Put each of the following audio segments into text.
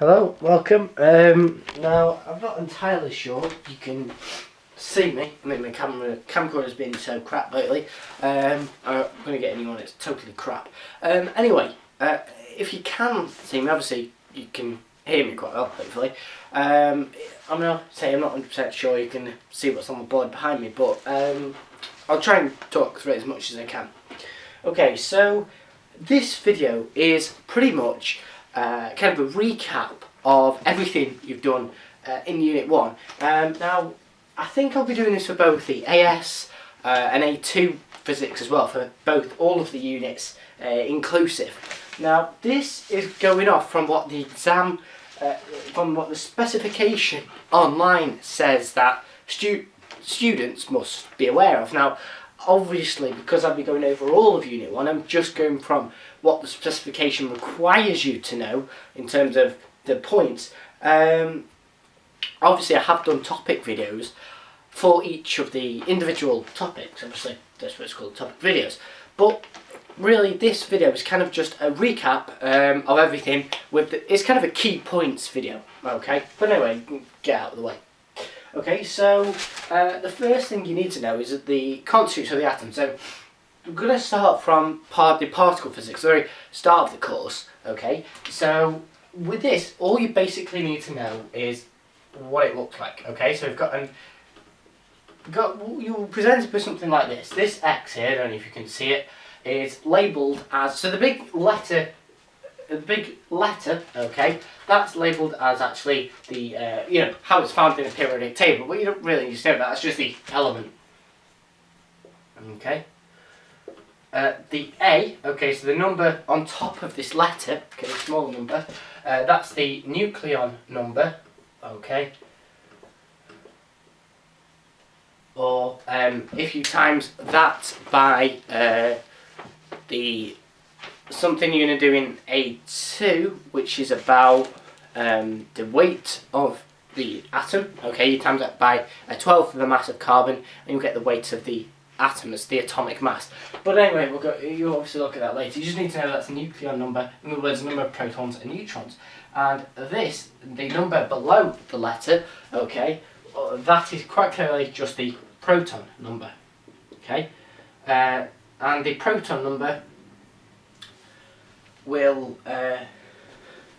Hello, welcome. Now, I'm not entirely sure you can see me. I mean, my camcorder has been so crap lately. I'm going to get a new one, it's totally crap. Anyway, if you can see me, obviously you can hear me quite well, hopefully. I'm going to say I'm not 100% sure you can see what's on the board behind me, but I'll try and talk through it as much as I can. Okay, so this video is pretty much kind of a recap of everything you've done in Unit 1. Now, I think I'll be doing this for both the AS and A2 physics as well, for all of the units inclusive. Now, this is going off from what the exam, from what the specification online says that students must be aware of. Now, obviously, because I'll be going over all of Unit 1, I'm just going from what the specification requires you to know in terms of the points. Obviously, I have done topic videos for each of the individual topics. Obviously, that's what it's called, topic videos. But really, this video is kind of just a recap of everything. It's kind of a key points video, okay? But anyway, get out of the way. Okay, so the first thing you need to know is that the constituents of the atom. So we're going to start from the particle physics, the very start of the course. Okay, so with this, all you basically need to know is what it looks like. Okay, so you were presented with something like this. This X here, I don't know if you can see it, is labelled as, so the big letter, okay, that's labelled as actually the, how it's found in a periodic table, but you don't really need to know that, that's just the element. Okay. The A, okay, so the number on top of this letter, okay, the small number, that's the nucleon number, okay. Or if you times that by something you're going to do in A2, which is about the weight of the atom. Okay, you times that by a 12th of the mass of carbon, and you get the weight of the atom as the atomic mass. But anyway, you'll obviously look at that later. You just need to know that's the nucleon number, in other words, the number of protons and neutrons. And this, the number below the letter, okay, that is quite clearly just the proton number. Okay, and the proton number will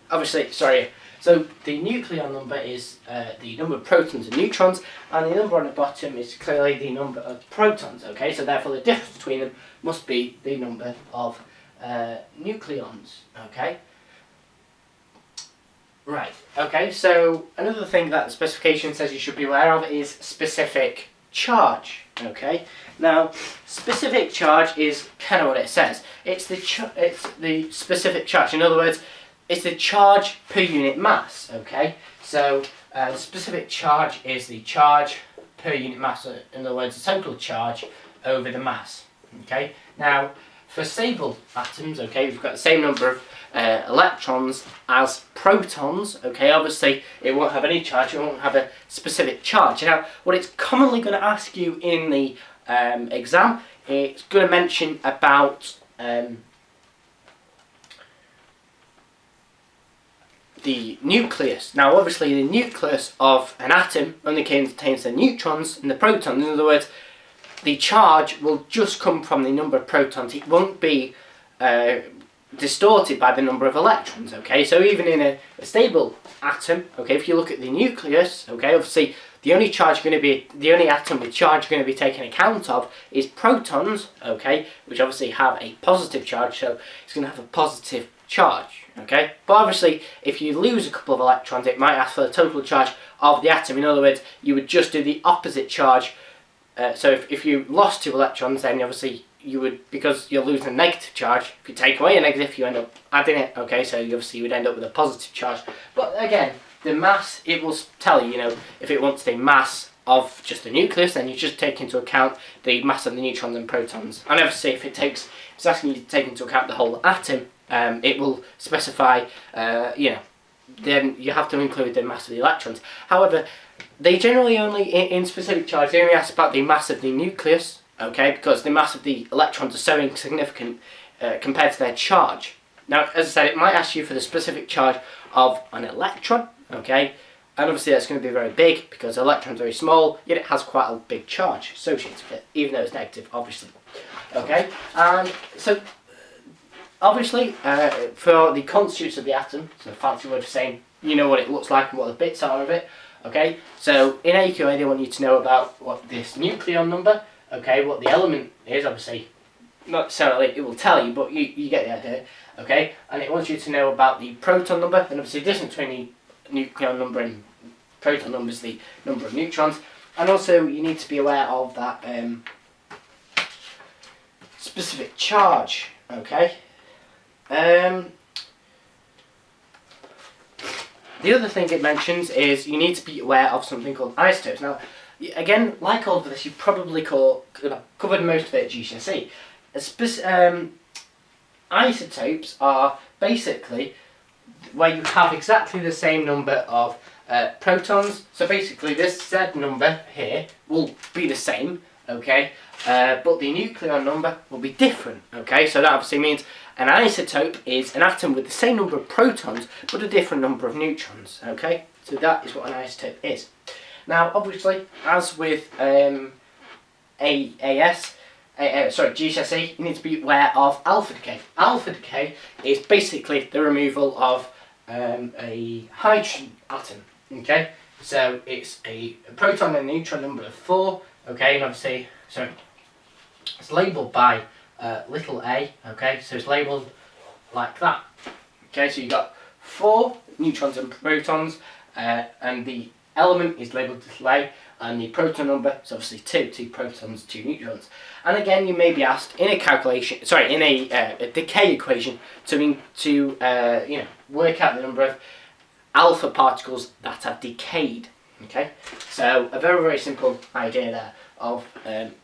obviously, sorry, so the nucleon number is the number of protons and neutrons, and the number on the bottom is clearly the number of protons. Okay, so therefore the difference between them must be the number of nucleons. Okay, right, okay, so another thing that the specification says you should be aware of is specific charge. Okay, now specific charge is kind of what it says. It's the specific charge. In other words, it's the charge per unit mass. Okay, so the specific charge is the charge per unit mass. In other words, the total charge over the mass. Okay, now for stable atoms, okay, we've got the same number of electrons as protons. Okay, obviously it won't have any charge, it won't have a specific charge. Now, what it's commonly going to ask you in the exam, it's going to mention about the nucleus. Now, obviously the nucleus of an atom only contains the neutrons and the protons. In other words, the charge will just come from the number of protons. It won't be distorted by the number of electrons. Okay, so even in a stable atom, okay, if you look at the nucleus, okay, obviously the only atom with charge going to be taken account of is protons, okay, which obviously have a positive charge, so it's going to have a positive charge. Okay, but obviously if you lose a couple of electrons, it might ask for the total charge of the atom. In other words, you would just do the opposite charge. So if you lost 2 electrons, then obviously you would, because you're losing a negative charge, if you take away a negative, you end up adding it. Okay, so obviously you would end up with a positive charge. But again, the mass, it will tell you, if it wants the mass of just the nucleus, then you just take into account the mass of the neutrons and protons. And obviously if it's asking you to take into account the whole atom, it will specify, then you have to include the mass of the electrons. However, they generally only, in specific charge, they only ask about the mass of the nucleus, okay, because the mass of the electrons are so insignificant compared to their charge. Now, as I said, it might ask you for the specific charge of an electron, okay? And obviously that's going to be very big because the electron's very small, yet it has quite a big charge associated with it, even though it's negative, obviously. Okay, and so obviously for the constituents of the atom, so a fancy word for saying you know what it looks like and what the bits are of it. Okay, so in AQA they want you to know about what this nucleon number, okay, what the element is, obviously not necessarily it will tell you, but you get the idea. Okay, and it wants you to know about the proton number, and obviously the difference between the nucleon number and proton number is the number of neutrons, and also you need to be aware of that specific charge. Okay. The other thing it mentions is you need to be aware of something called isotopes. Now, again, like all of this, you've probably covered most of it at GCSE. Isotopes are basically where you have exactly the same number of protons. So basically this Z number here will be the same, okay, but the nucleon number will be different, okay. So that obviously means an isotope is an atom with the same number of protons but a different number of neutrons, okay. So that is what an isotope is. Now obviously, as with GCSE, you need to be aware of alpha decay. Alpha decay is basically the removal of a hydrogen atom, okay. So it's a proton and neutron number of 4, okay, and obviously, so it's labelled by little a, okay, so it's labelled like that, okay, so you've got 4 neutrons and protons, and the element is labelled little a, and the proton number is obviously 2 protons, 2 neutrons. And again, you may be asked in a a decay equation to work out the number of alpha particles that have decayed. Okay, so a very, very simple idea there of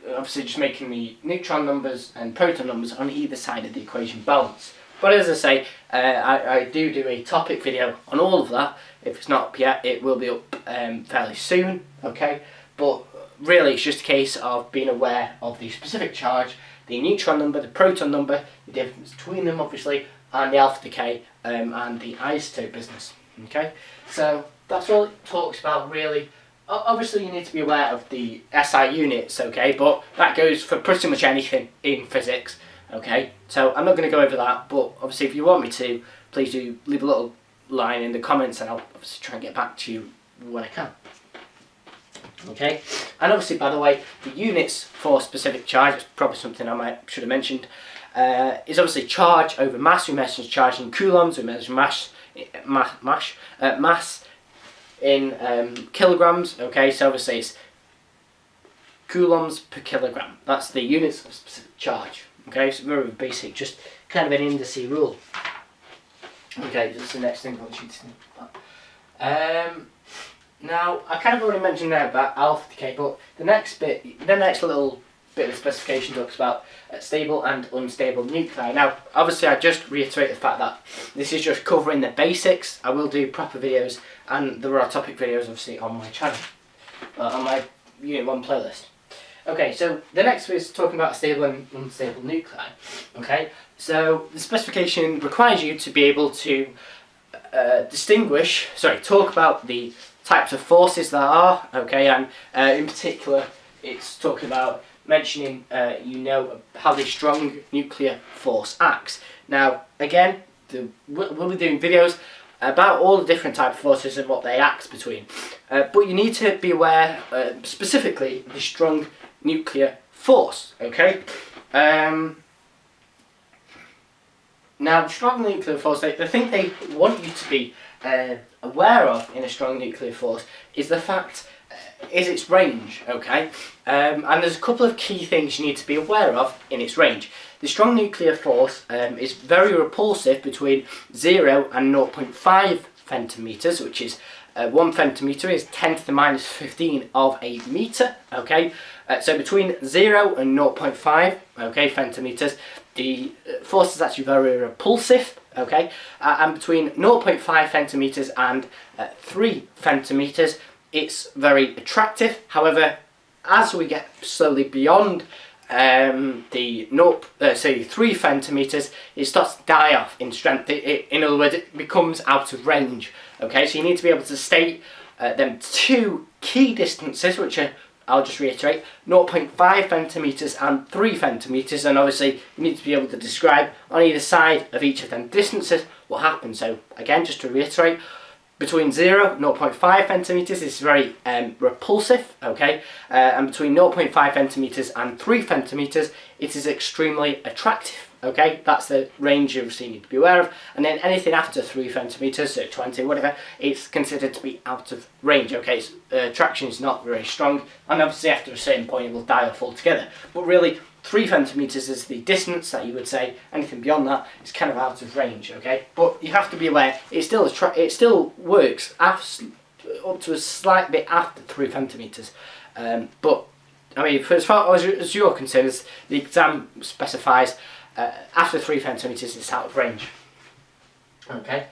obviously just making the neutron numbers and proton numbers on either side of the equation balance. But as I say, I do a topic video on all of that. If it's not up yet, it will be up fairly soon, okay? But really it's just a case of being aware of the specific charge, the neutron number, the proton number, the difference between them obviously, and the alpha decay and the isotope business, okay? So that's all it talks about really. Obviously you need to be aware of the SI units, okay, but that goes for pretty much anything in physics, okay. So I'm not going to go over that, but obviously if you want me to, please do leave a little line in the comments and I'll obviously try and get back to you when I can. Okay, and obviously, by the way, the units for specific charge, it's probably something I should have mentioned, is obviously charge over mass. We measure charge in coulombs, we measure mass in kilograms, okay, so obviously it's coulombs per kilogram. That's the units of specific charge, okay, so very basic, just kind of an indice rule. Okay, that's the next thing I want you to think about. Now, I kind of already mentioned there about alpha decay, but the next little bit of the specification talks about stable and unstable nuclei. Now, obviously, I just reiterate the fact that this is just covering the basics. I will do proper videos, and there are topic videos, obviously, on my channel, on my Unit 1 playlist. Okay, so the next is talking about stable and unstable nuclei. Okay, so the specification requires you to be able to talk about the types of forces there are, okay, and in particular it's talking about mentioning how the strong nuclear force acts. Now again, we'll be doing videos about all the different types of forces and what they act between, but you need to be aware specifically the strong nuclear force, okay. Now, the strong nuclear force, the thing they want you to be aware of in a strong nuclear force is the fact, is its range, okay? And there's a couple of key things you need to be aware of in its range. The strong nuclear force is very repulsive between 0 and 0.5 femtometers, which is 1 femtometer is 10 to the minus 15 of a meter, okay? So between 0 and 0.5, okay, femtometers, the force is actually very repulsive, okay, and between 0.5 femtometers and 3 femtometers, it's very attractive. However, as we get slowly beyond the 3 centimeters, it starts to die off in strength. In other words, it becomes out of range. Okay, so you need to be able to state them 2 key distances, which are, I'll just reiterate, 0.5 centimeters and 3 centimeters, and obviously you need to be able to describe on either side of each of them distances what happens. So again, just to reiterate, between 0.5 centimeters is very repulsive, okay, and between 0.5 centimeters and 3 centimeters it is extremely attractive, okay. That's the range you need to be aware of. And then anything after 3 centimeters, so 20, whatever, it's considered to be out of range, okay. So, attraction is not very strong, and obviously after a certain point it will die off altogether. But really, 3 centimeters is the distance that you would say. Anything beyond that is kind of out of range, okay. But you have to be aware it still works up to a slight bit after 3 centimeters. But I mean, for as far as you're concerned, the exam specifies after 3 centimeters it's out of range. Okay.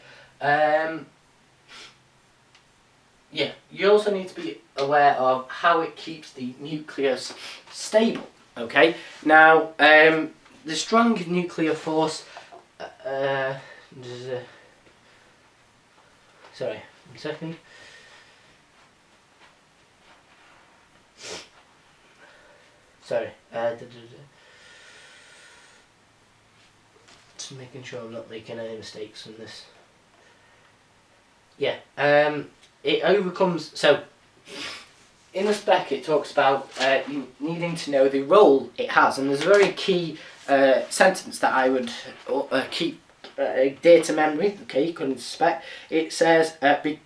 Yeah. You also need to be aware of how it keeps the nucleus stable. Okay, now the strong nuclear force, sorry, 1 second. Sorry, just making sure I'm not making any mistakes on this. Yeah, it overcomes, so in the spec it talks about you needing to know the role it has, and there's a very key sentence that I would keep dear to memory, okay, according to the spec. It says, the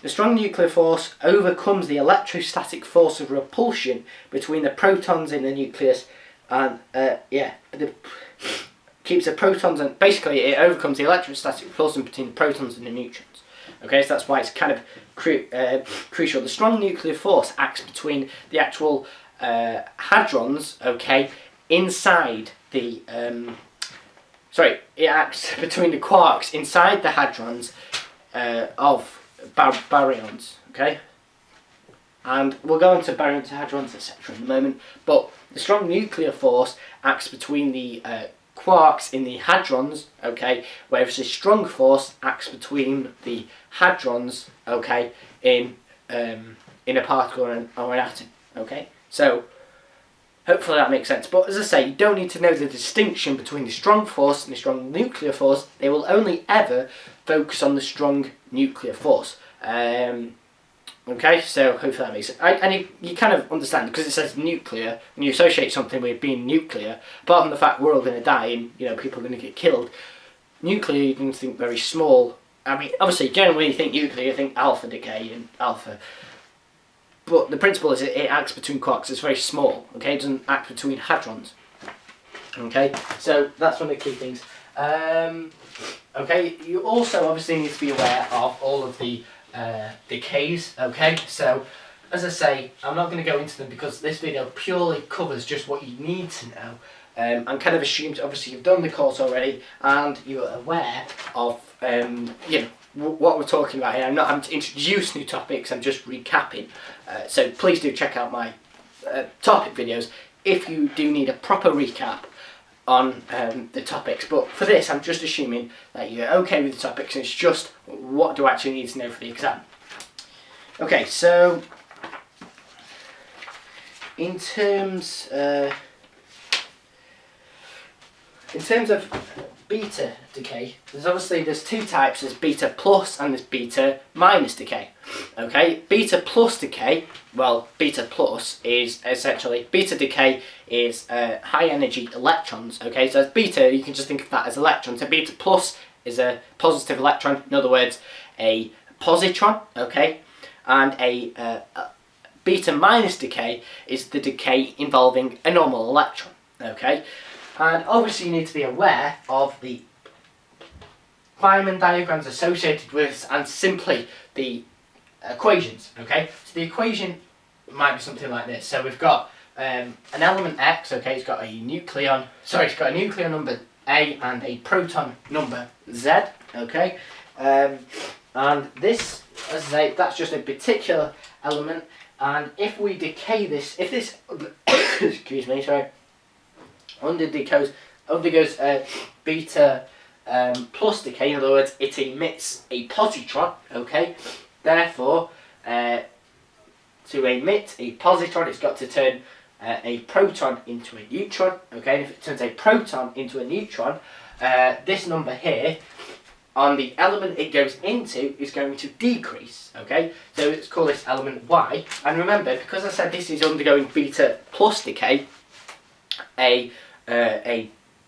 strong nuclear force overcomes the electrostatic force of repulsion between the protons in the nucleus, and keeps the protons, and basically it overcomes the electrostatic force between the protons and the neutrons. Okay, so that's why it's kind of crucial. The strong nuclear force acts between the actual hadrons, okay, inside the it acts between the quarks inside the hadrons of baryons, okay, and we'll go into baryons, hadrons, etc. in a moment. But the strong nuclear force acts between the quarks in the hadrons, okay, whereas the strong force acts between the hadrons, okay, in a particle or an atom, okay. So hopefully that makes sense. But as I say, you don't need to know the distinction between the strong force and the strong nuclear force. They will only ever focus on the strong nuclear force. Okay, so hopefully that makes sense. And you kind of understand, because it says nuclear, and you associate something with being nuclear, apart from the fact we're all going to die and, you know, people are going to get killed. Nuclear, you can think very small. I mean, obviously, generally when you think nuclear, you think alpha decay and alpha. But the principle is it acts between quarks. It's very small, okay? It doesn't act between hadrons. Okay, so that's one of the key things. Okay, you also obviously need to be aware of all of the decays, okay? So, as I say, I'm not going to go into them because this video purely covers just what you need to know, and kind of assumes, obviously, you've done the course already and you're aware of, you know, what we're talking about here. I'm not having to introduce new topics, I'm just recapping. So please do check out my topic videos if you do need a proper recap on the topics. But for this, I'm just assuming that you're okay with the topics, and it's just what do I actually need to know for the exam. Okay, so in terms of beta decay, there's two types. There's beta plus and there's beta minus decay. Okay, beta plus decay, well, beta plus is essentially, beta decay is high energy electrons. Okay, so as beta, you can just think of that as electrons. So beta plus is a positive electron, in other words, a positron. Okay, and a beta minus decay is the decay involving a normal electron. Okay. And obviously you need to be aware of the Feynman diagrams associated with, and simply the equations, okay? So the equation might be something like this. So we've got an element X, okay, it's got a nucleon number A and a proton number Z, okay? And this, as I say, that's just a particular element, and if we decay this, excuse me, sorry. undergoes beta plus decay. In other words, it emits a positron. Okay, therefore, to emit a positron, it's got to turn a proton into a neutron. Okay, and if it turns a proton into a neutron, this number here on the element it goes into is going to decrease. Okay, so let's call this element Y. And remember, because I said this is undergoing beta plus decay, a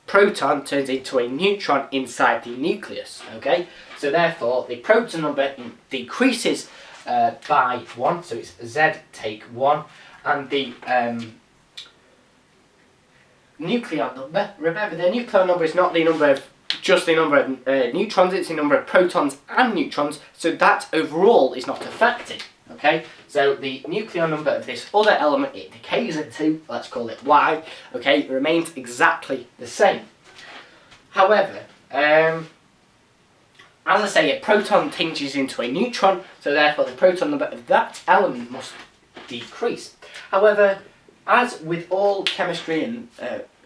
proton turns into a neutron inside the nucleus. Okay, so therefore the proton number decreases by 1, so it's Z take 1, and the nucleon number, remember the nucleon number is not the number of just the number of neutrons, it's the number of protons and neutrons, so that overall is not affected. Okay, so the nucleon number of this other element it decays into, let's call it Y, okay, remains exactly the same. However, as I say, a proton changes into a neutron, so therefore the proton number of that element must decrease. However, as with all chemistry and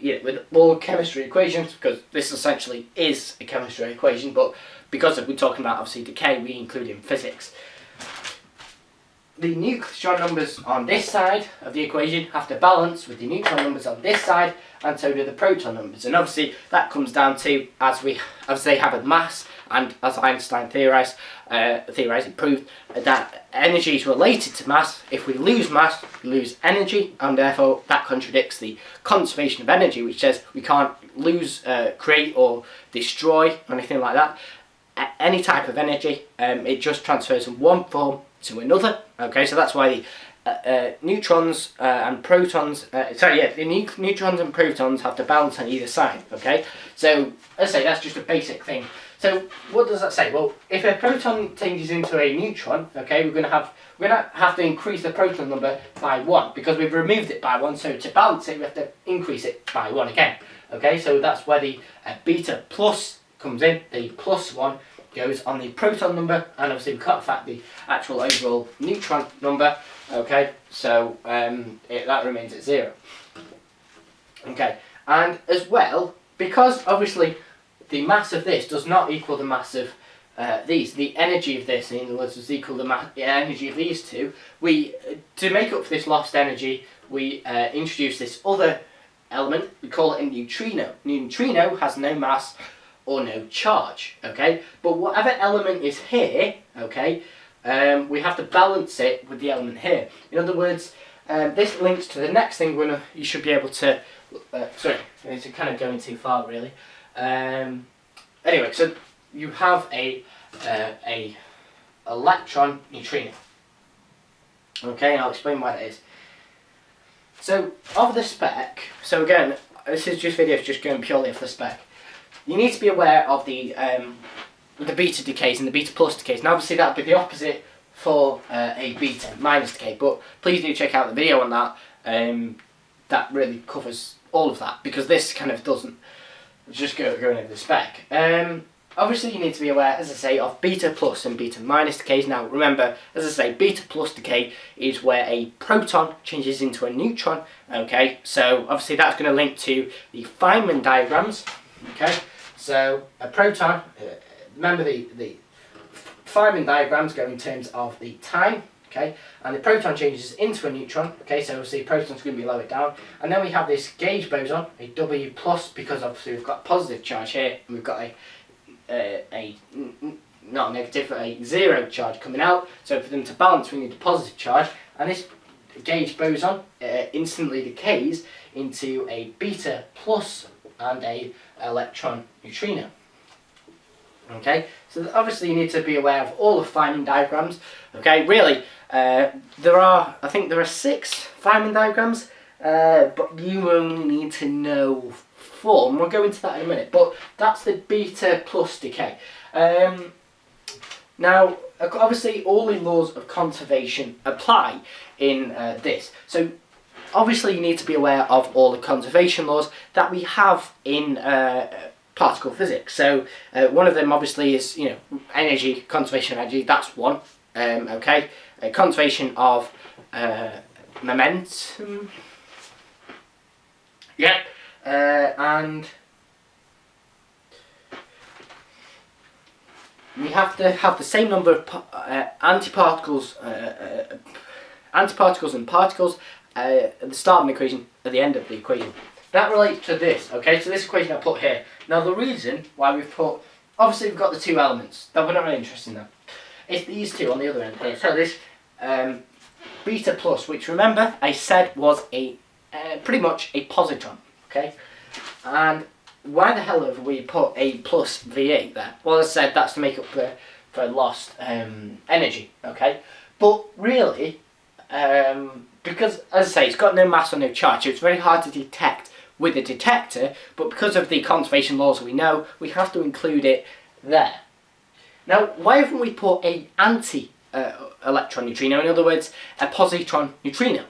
with all chemistry equations, because this essentially is a chemistry equation, but because we're talking about obviously decay, we include in physics. The neutron numbers on this side of the equation have to balance with the neutron numbers on this side, and so do the proton numbers. And obviously that comes down to as they have a mass, and as Einstein theorized, it proved that energy is related to mass. If we lose mass, we lose energy, and therefore that contradicts the conservation of energy, which says we can't lose, create or destroy or anything like that. Any type of energy, it just transfers from one form to another. Okay, so that's why the neutrons and protons, the neutrons and protons have to balance on either side. Okay, so let's say that's just a basic thing. So what does that say? Well, if a proton changes into a neutron, okay, we're gonna have to increase the proton number by 1 because we've removed it by 1. So to balance it, we have to increase it by 1 again. Okay, so that's where the beta plus comes in. The plus 1 goes on the proton number, and obviously we can't affect the actual overall neutron number. Okay, so that remains at 0. Okay, and as well, because obviously the mass of this does not equal the mass of these, the energy of this, in other words, does equal the energy of these two, to make up for this lost energy, we introduce this other element, we call it a neutrino. Neutrino has no mass or no charge, okay? But whatever element is here, okay, we have to balance it with the element here. In other words, this links to the next thing you should be able to, sorry, it's kind of going too far really. Anyway, so you have a electron neutrino. Okay, and I'll explain why that is. So of the spec, so again, this is just videos just going purely off the spec. You need to be aware of the beta decays and the beta plus decays. Now obviously that would be the opposite for a beta minus decay, but please do check out the video on that. That really covers all of that, because this kind of doesn't. Just going over the spec. Obviously you need to be aware, as I say, of beta plus and beta minus decays. Now remember, as I say, beta plus decay is where a proton changes into a neutron. Okay, so obviously that's going to link to the Feynman diagrams. Okay, so a proton, remember the Feynman diagrams go in terms of the time. Okay, and the proton changes into a neutron. Okay, so obviously proton's going to be lowered down, and then we have this gauge boson, a W plus, because obviously we've got positive charge here, and we've got a not negative, but a 0 charge coming out. So for them to balance, we need a positive charge, and this gauge boson instantly decays into a beta plus and a electron neutrino. Okay, so obviously you need to be aware of all the Feynman diagrams. Okay, really, I think there are 6 Feynman diagrams, but you only need to know 4, and we'll go into that in a minute. But that's the beta plus decay. Now, obviously, all the laws of conservation apply in this. So, obviously, you need to be aware of all the conservation laws that we have in particle physics. So one of them obviously is, energy, conservation of energy, that's one. Okay, conservation of momentum. Yeah. and we have to have the same number of antiparticles and particles at the start of an equation, at the end of the equation. That relates to this, okay? So this equation I put here. Now the reason why we've put, obviously we've got the two elements, that we're not really interested in that. It's these two on the other end here. So this beta plus, which remember I said was a pretty much a positron, okay? And why the hell have we put a plus V8 there? Well, as I said, that's to make up for lost energy, okay? But really, because, as I say, it's got no mass or no charge, so it's very hard to detect with a detector, but because of the conservation laws we know, we have to include it there. Now, why haven't we put a anti-electron neutrino, in other words, a positron neutrino?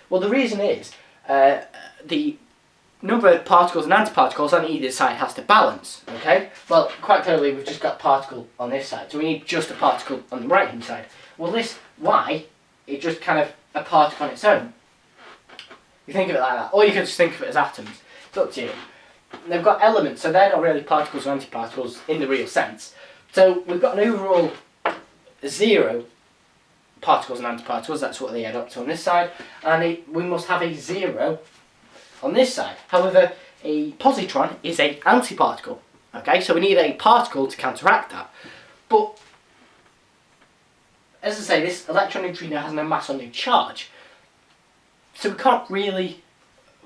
Well, the reason is the number of particles and antiparticles on either side has to balance, okay? Well, quite clearly we've just got a particle on this side, so we need just a particle on the right hand side. Well, this Y is just kind of a particle on its own. You think of it like that, or you can just think of it as atoms. It's up to you. They've got elements, so they're not really particles or antiparticles in the real sense. So we've got an overall 0 particles and antiparticles, that's what they add up to on this side, and we must have a 0 on this side. However, a positron is an antiparticle, okay, so we need a particle to counteract that. But as I say, this electron neutrino has no mass or no charge, so we can't really,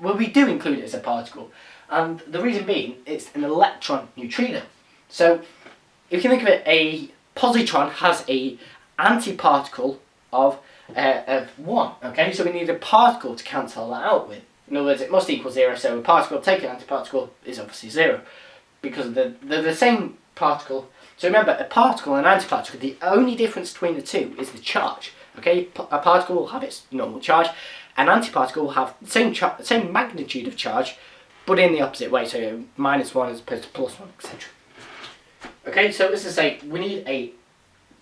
well, we do include it as a particle, and the reason being it's an electron neutrino. So if you think of it, a positron has a antiparticle of 1, okay, so we need a particle to cancel that out with. In other words, it must equal 0, so a particle taking an antiparticle is obviously 0, because they're the same particle. So remember, a particle and an antiparticle, the only difference between the two is the charge. Okay, a particle will have its normal charge, an antiparticle will have the same magnitude of charge, but in the opposite way, so -1 as opposed to +1, etc. Okay, so as I say, we need a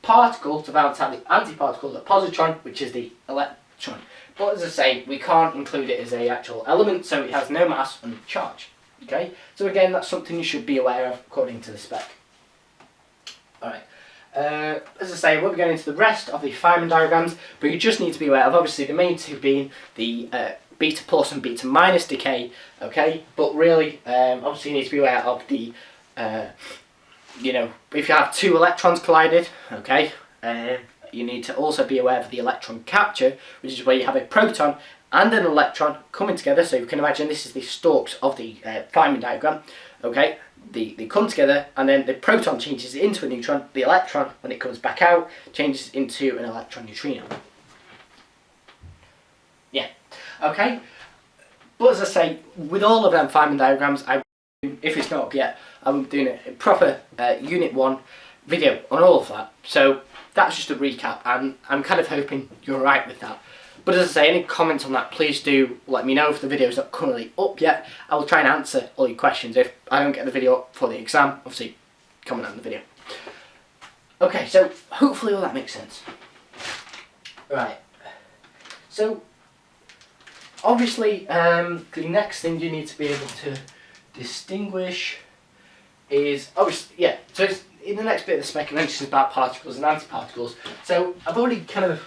particle to balance out the antiparticle, the positron, which is the electron. But as I say, we can't include it as an actual element, so it has no mass and charge. Okay, so again, that's something you should be aware of according to the spec. Alright, as I say, we'll be going into the rest of the Feynman diagrams, but you just need to be aware of, obviously, the main two being the beta plus and beta minus decay, okay, but really, obviously you need to be aware of the, you know, if you have two electrons collided, okay, you need to also be aware of the electron capture, which is where you have a proton and an electron coming together. So you can imagine this is the stalks of the Feynman diagram. Okay, they come together, and then the proton changes into a neutron. The electron, when it comes back out, changes into an electron neutrino. Yeah, okay. But as I say, with all of them Feynman diagrams, if it's not up yet, I'm doing a proper Unit 1 video on all of that. So that's just a recap, and I'm kind of hoping you're alright with that. But as I say, any comments on that, please do let me know. If the video is not currently up yet, I will try and answer all your questions. If I don't get the video up for the exam, obviously comment on the video. Okay, so hopefully all that makes sense. Right, so obviously the next thing you need to be able to distinguish is, obviously, yeah, so it's, in the next bit of the spec it mentions about particles and antiparticles. So I've already kind of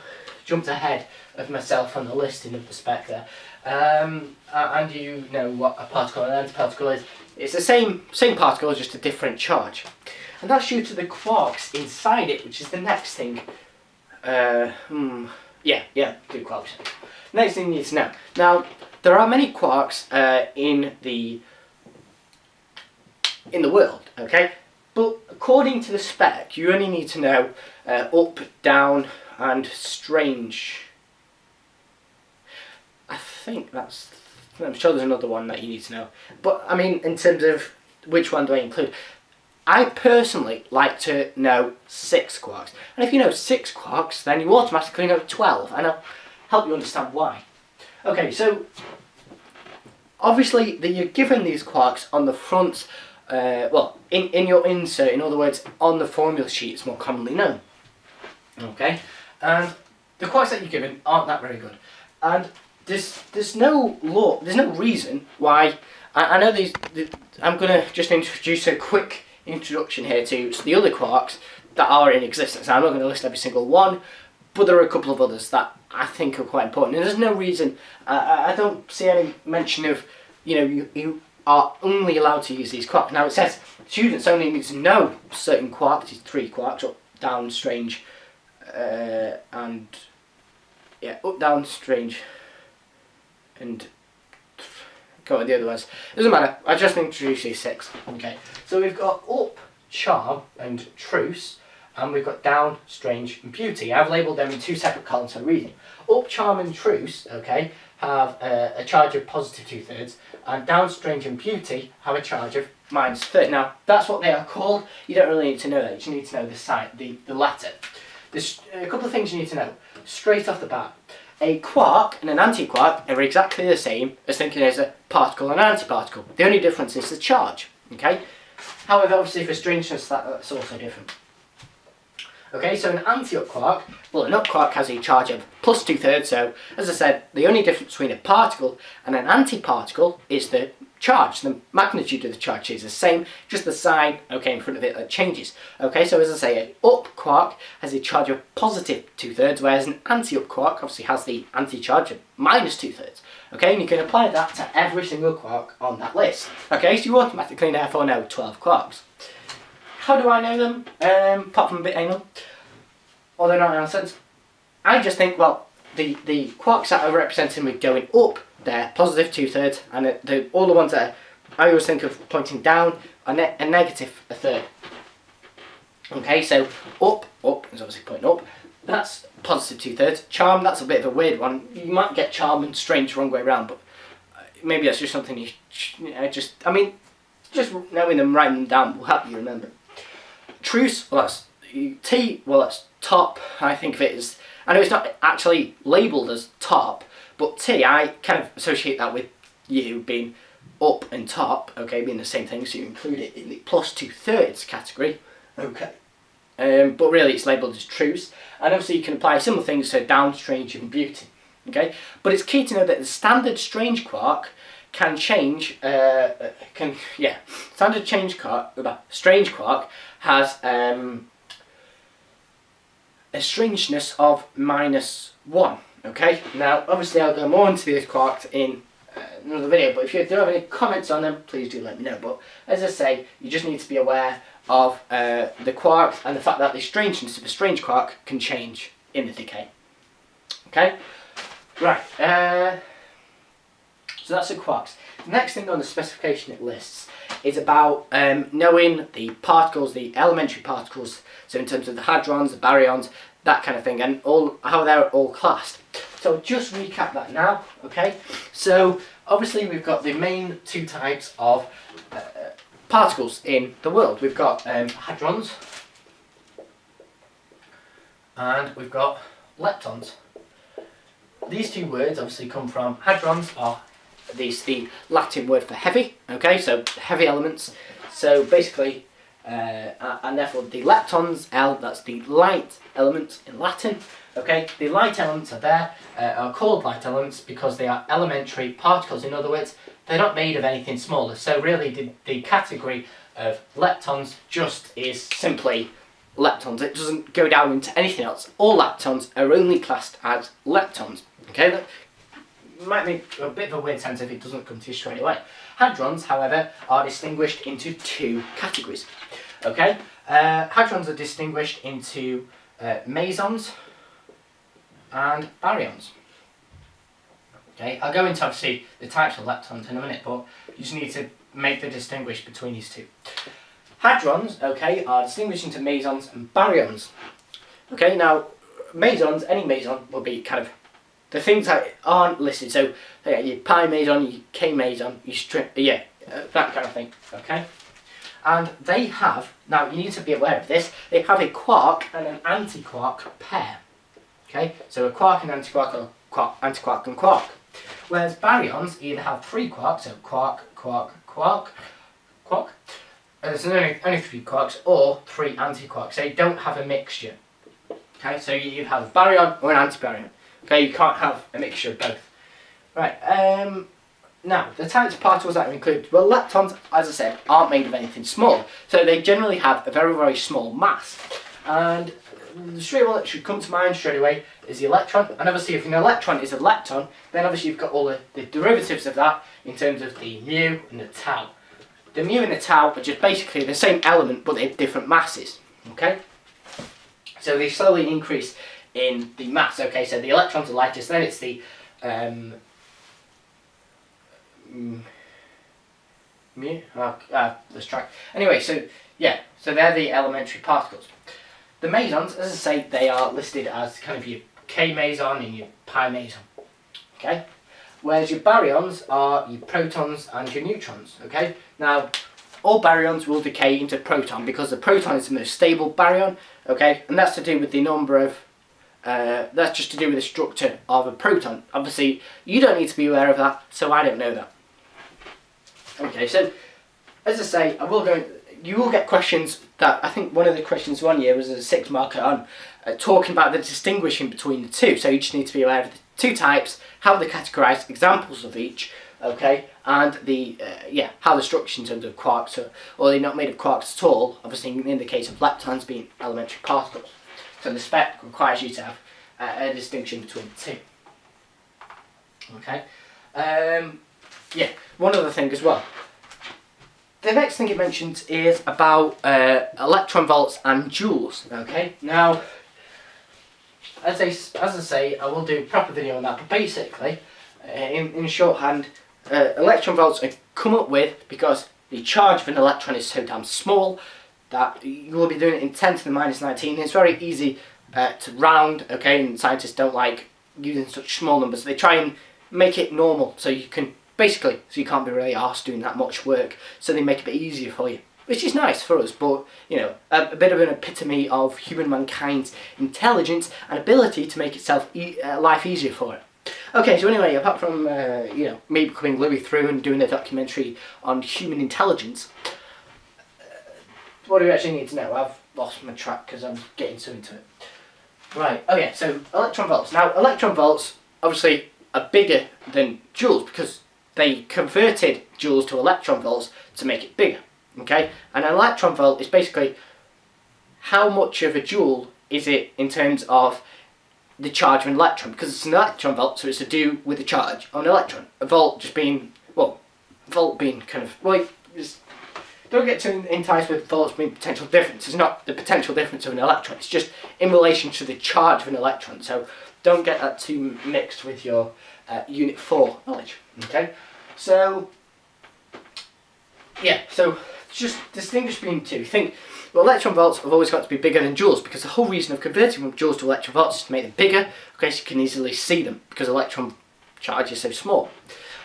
jumped ahead of myself on the listing of the spec there, and you know what a particle and an antiparticle is. It's the same particle, just a different charge, and that's due to the quarks inside it, which is the next thing. Do quarks. Next thing you need to know. Now, there are many quarks in the world, okay? But according to the spec, you only need to know up, down, and strange. I'm sure there's another one that you need to know. But, I mean, in terms of which one do I include, I personally like to know 6 quarks. And if you know 6 quarks, then you automatically know 12. And I'll help you understand why. Okay, so obviously you're given these quarks on the front, in your insert, in other words, on the formula sheet, it's more commonly known. Okay, and the quarks that you're given aren't that very good. And there's no law, there's no reason why I know I'm going to just introduce a quick introduction here to the other quarks that are in existence. I'm not going to list every single one, but there are a couple of others that I think are quite important. And there's no reason, I don't see any mention of, you are only allowed to use these quarks. Now it says students only need to know certain quarks, these 3 quarks, up, down, strange, and up, down, strange, and go with the other ones. Doesn't matter, I just introduced these 6. Okay, so we've got up, charm, and truce, and we've got down, strange, and beauty. I've labelled them in 2 separate columns for reading. Up, charm, and truce, okay, have a charge of positive 2/3, and down, strange, and beauty have a charge of minus 1/3. Now, that's what they are called. You don't really need to know that. You just need to know the sign, the letter. There's a couple of things you need to know straight off the bat. A quark and an antiquark are exactly the same as thinking as a particle and an antiparticle. The only difference is the charge. Okay. However, obviously for strangeness, that's also different. Okay, so an anti-up quark, well, an up quark has a charge of plus 2/3, so as I said, the only difference between a particle and an antiparticle is the charge. The magnitude of the charge is the same, just the sign, okay, in front of it that changes. Okay, so as I say, an up quark has a charge of positive 2/3, whereas an anti-up quark obviously has the anti-charge of minus 2/3. Okay, and you can apply that to every single quark on that list. Okay, so you automatically therefore know 12 quarks. How do I know them? Apart from a bit anal, although not nonsense. I just think, well, the quarks that are represented with going up, they're positive 2/3, and all the ones that I always think of pointing down are a negative 1/3. Okay, so up is obviously pointing up. That's positive 2/3. Charm, that's a bit of a weird one. You might get charm and strange the wrong way around, but maybe that's just something just knowing them, writing them down will help you remember. Truce, well that's T, well that's top. I think of it as, I know it's not actually labelled as top, but T, I kind of associate that with you being up and top, okay, being the same thing, so you include it in the plus 2/3 category, okay. But really it's labelled as truce, and obviously you can apply similar things to down, strange, and beauty, okay. But it's key to know that the standard strange quark can change, standard strange quark has a strangeness of -1. Okay, now obviously I'll go more into these quarks in another video, but if you do have any comments on them, please do let me know. But as I say, you just need to be aware of the quarks and the fact that the strangeness of a strange quark can change in the decay. Okay, right, so that's the quarks. The next thing on the specification it lists is about knowing the particles, the elementary particles, so in terms of the hadrons, the baryons, that kind of thing, and how they're all classed. So just recap that now, okay? So obviously we've got the main 2 types of particles in the world. We've got hadrons and we've got leptons. These 2 words obviously come from hadrons are the Latin word for heavy, okay, so heavy elements. So basically, and therefore the leptons, that's the light element in Latin, okay. The light elements are called light elements because they are elementary particles. In other words, they're not made of anything smaller. So really the category of leptons just is simply leptons. It doesn't go down into anything else. All leptons are only classed as leptons, okay. That might make a bit of a weird sense if it doesn't come to you straight away. Hadrons, however, are distinguished into 2 categories. Okay, hadrons are distinguished into mesons and baryons. Okay, I'll go into obviously the types of leptons in a minute, but you just need to make the distinguish between these 2. Hadrons, okay, are distinguished into mesons and baryons. Okay, now mesons, any meson will be kind of the things that aren't listed, so your pi meson, your k meson, your that kind of thing, okay? And they have, now you need to be aware of this, they have a quark and an antiquark pair, okay? So a quark and antiquark, or antiquark and quark. Whereas baryons either have 3 quarks, so quark, there's only 3 quarks, or 3 antiquarks, so you don't have a mixture, okay? So you have a baryon or an antibaryon. Okay, you can't have a mixture of both. Right, Now, the types of particles that are included, well, leptons, as I said, aren't made of anything small, so they generally have a very, very small mass. And straight away, that should come to mind straight away is the electron. And obviously, if an electron is a lepton, then obviously you've got all the derivatives of that in terms of the mu and the tau. The mu and the tau are just basically the same element, but they have different masses. Okay, so they slowly increase in the mass. Okay, so the electrons are lightest, then it's the let's try. Anyway, so yeah, so they're the elementary particles. The mesons, as I say, they are listed as kind of your K meson and your pi meson. Okay, whereas your baryons are your protons and your neutrons. Okay, now all baryons will decay into proton because the proton is the most stable baryon. Okay, and that's to do with the number of that's just to do with the structure of a proton. Obviously, you don't need to be aware of that, so I don't know that. Okay, so as I say, you will get questions that I think one of the questions one year was a 6 marker on talking about the distinguishing between the two. So you just need to be aware of the two types, how they're categorised, examples of each, okay, and the how the structure in terms of quarks or they're not made of quarks at all. Obviously, in the case of leptons being elementary particles. So the spec requires you to have a distinction between the two. Okay. One other thing as well. The next thing it mentions is about electron volts and joules. Okay. Now, as I say, I will do a proper video on that. But basically, in shorthand, electron volts are come up with because the charge of an electron is so damn small that you will be doing it in 10 to the minus 19. It's very easy to round, okay, and scientists don't like using such small numbers. They try and make it normal so you can basically, so you can't be really arsed doing that much work, so they make it a bit easier for you, which is nice for us, but you know, a bit of an epitome of human mankind's intelligence and ability to make itself life easier for it. Okay, so anyway, apart from me becoming Louis through and doing a documentary on human intelligence, what do we actually need to know? I've lost my track because I'm getting so into it. Right, oh yeah, so electron volts. Now, electron volts obviously are bigger than joules because they converted joules to electron volts to make it bigger. Okay, and an electron volt is basically how much of a joule is it in terms of the charge of an electron, because it's an electron volt, so it's to do with the charge of an electron. A volt just being, well, volt being kind of, well, just don't get too enticed with volts being potential difference. It's not the potential difference of an electron, it's just in relation to the charge of an electron. So don't get that too mixed with your Unit 4 knowledge. Okay, so yeah, so just distinguish between the two. Think, well, electron volts have always got to be bigger than joules because the whole reason of converting from joules to electron volts is to make them bigger. Okay, so you can easily see them because electron charge is so small.